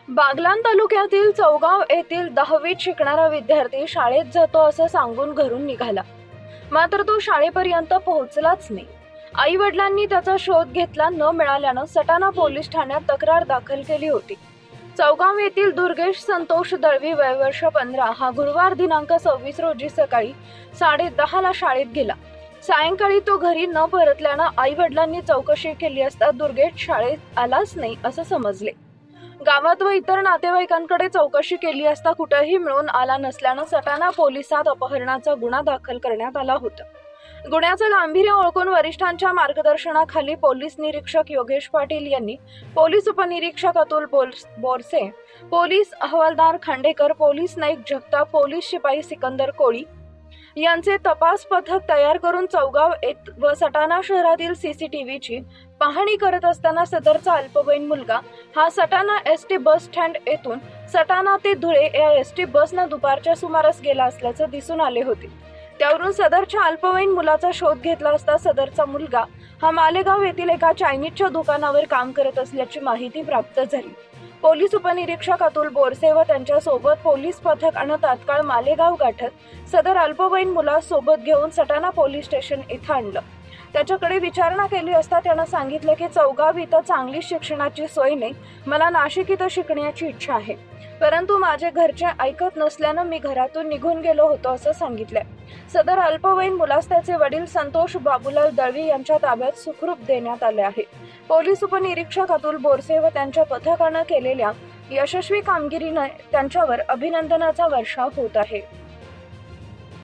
बागलाण तालुक्यातील चौगाव येथील 10वीत शिकणारा विद्यार्थी शाळेत जातो असं सांगून घरून निघाला, मात्र तो शाळेपर्यंत पोहोचलाच नाही। आई वडिलांनी त्याचा शोध घेतला, न मिळाल्यानं सटाणा पोलीस ठाण्यात तक्रार दाखल केली होती। चौगाव येथील दुर्गेश संतोष दळवी वय वर्ष 15 हा गुरुवार दिनांक 26 रोजी सकाळी 10:30 ला शाळेत गेला। सायंकाळी तो घरी न परतल्यानं आई वडिलांनी चौकशी केली असता दुर्गेश शाळेत आलाच नाही असं समजले। गावात व इतर नातेवाईकांकडे चौकशी केली असता कुठेही मिळून आला नसल्यानं सटाणा पोलिसात अपहरणाचा गुन्हा दाखल करण्यात आला होता। गुन्ह्याचं गांभीर्य ओळखून वरिष्ठांच्या मार्गदर्शनाखाली पोलीस निरीक्षक योगेश पाटील यांनी पोलीस उपनिरीक्षक अतुल बोरसे, पोलीस हवालदार खांडेकर, पोलीस नाईक जगताप, पोलीस शिपाई सिकंदर कोळी यांचे तपास पथक तयार करून चौगाव व सटाणा शहरातील सीसीटीव्हीची पाहणी करत असताना सदरचा अल्पवयीन मुलगा हा सटाणा एसटी बस स्टँड येथून सटाणा ते धुळे या एसटी बसनं दुपारच्या सुमारास गेला असल्याचं दिसून आले होते। त्यावरून सदरच्या अल्पवयीन मुलाचा शोध घेतला असता सदरचा मुलगा हा मालेगाव येथील एका चायनीजच्या दुकानावर काम करत असल्याची माहिती प्राप्त झाली। पोलीस उपनिरीक्षक अतुल बोरसे व त्यांच्या सोबत पोलीस पथकानं तात्काळ मालेगाव गाठत सदर अल्पवयीन मुलासोबत घेऊन सटाणा पोलीस स्टेशन इथं आणलं। त्याच्याकडे विचारणा केली असता त्यानं सांगितलं की चौगाव इथं चांगली शिक्षणाची सोय नाही, मला नाशिक इथं शिकण्याची इच्छा आहे, परंतु माझे घरचे ऐकत नसल्यानं मी घरातून निघून गेलो होतो असं सांगितलंय। सदर अल्पवयीन मुलास त्याचे वडील संतोष बाबूलाल दळवी यांच्या ताब्यात सुखरूप देण्यात आले आहे। पोलीस उपनिरीक्षक अतुल बोरसे व त्यांच्या पथकानं केलेल्या यशस्वी कामगिरीने त्यांच्यावर अभिनंदनाचा वर्षाव होत आहे।